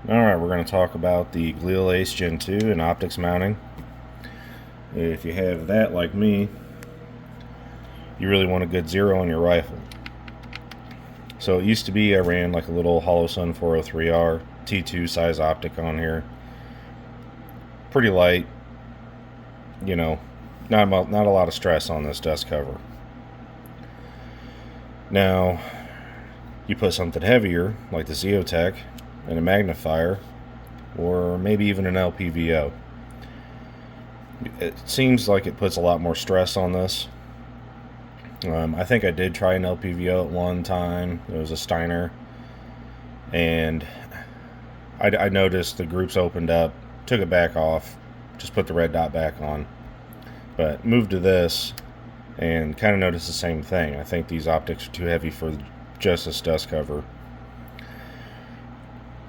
Alright, we're going to talk about the Galil Ace Gen 2 and optics mounting. If you have that like me, you really want a good zero on your rifle. So it used to be I ran like a little Holosun 403R T2 size optic on here. Pretty light, you know, not a lot of stress on this dust cover. Now, you put something heavier like the Zeotech and a magnifier, or maybe even an LPVO. It seems like it puts a lot more stress on this. I think I did try an LPVO at one time. It was a Steiner, and I noticed the groups opened up, took it back off, just put the red dot back on. But moved to this and kind of noticed the same thing. I think these optics are too heavy for just this dust cover.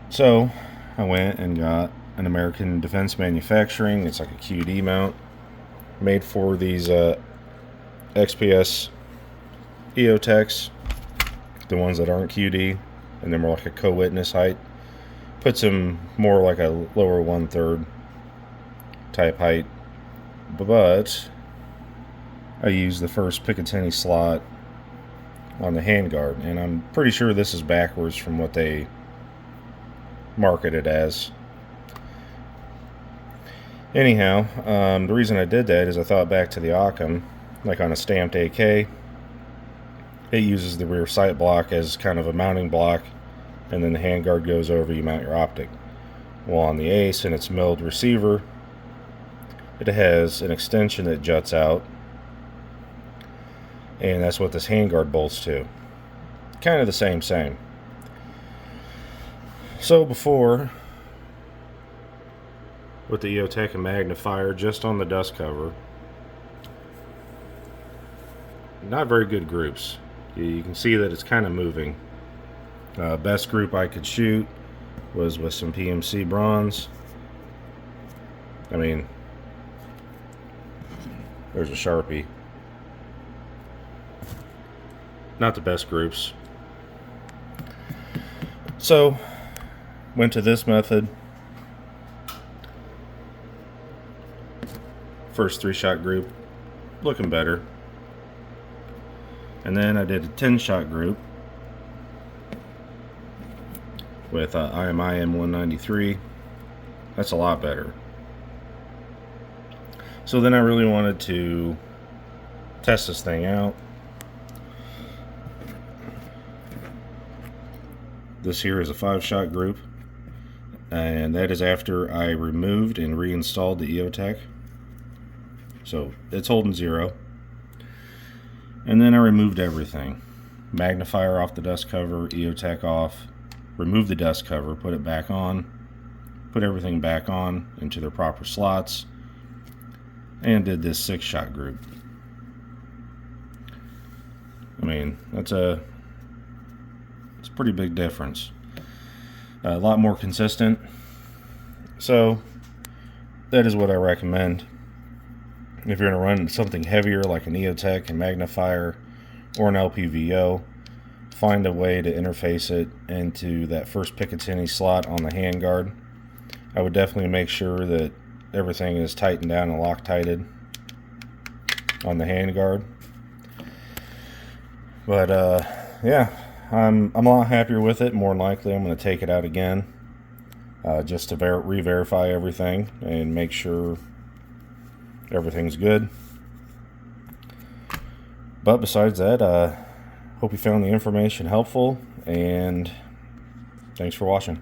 So I went and got an American Defense Manufacturing. It's like a QD mount made for these XPS EOTechs, the ones that aren't QD, and they're more like a co-witness height. Puts them more like a lower 1/3 type height, but I used the first Picatinny slot on the handguard, and I'm pretty sure this is backwards from what they market it as. Anyhow, the reason I did that is I thought back to the Occam, like on a stamped AK. It uses the rear sight block as kind of a mounting block, and then the handguard goes over, you mount your optic. Well, on the Ace and its milled receiver, it has an extension that juts out, and that's what this handguard bolts to. Kind of the same. So before, with the EOTech and magnifier just on the dust cover, not very good groups. You can see that it's kind of moving. Best group I could shoot was with some PMC bronze. I mean, there's a Sharpie. Not the best groups. So went to this method. First 3-shot group, looking better. And then I did a 10-shot group with IMI M193. That's a lot better. So then I really wanted to test this thing out. This here is a 5-shot group, and that is after I removed and reinstalled the EOTech. So it's holding 0. And then I removed everything. Magnifier off the dust cover, EOTech off, removed the dust cover, put it back on, put everything back on into their proper slots, and did this 6-shot group. I mean, it's a pretty big difference. A lot more consistent. So that is what I recommend. If you're going to run something heavier like an EOTech and magnifier or an LPVO, find a way to interface it into that first Picatinny slot on the handguard. I would definitely make sure that everything is tightened down and Loctited on the handguard. But yeah, I'm a lot happier with it. More than likely I'm going to take it out again just to re-verify everything and make sure everything's good. But besides that, hope you found the information helpful, and thanks for watching.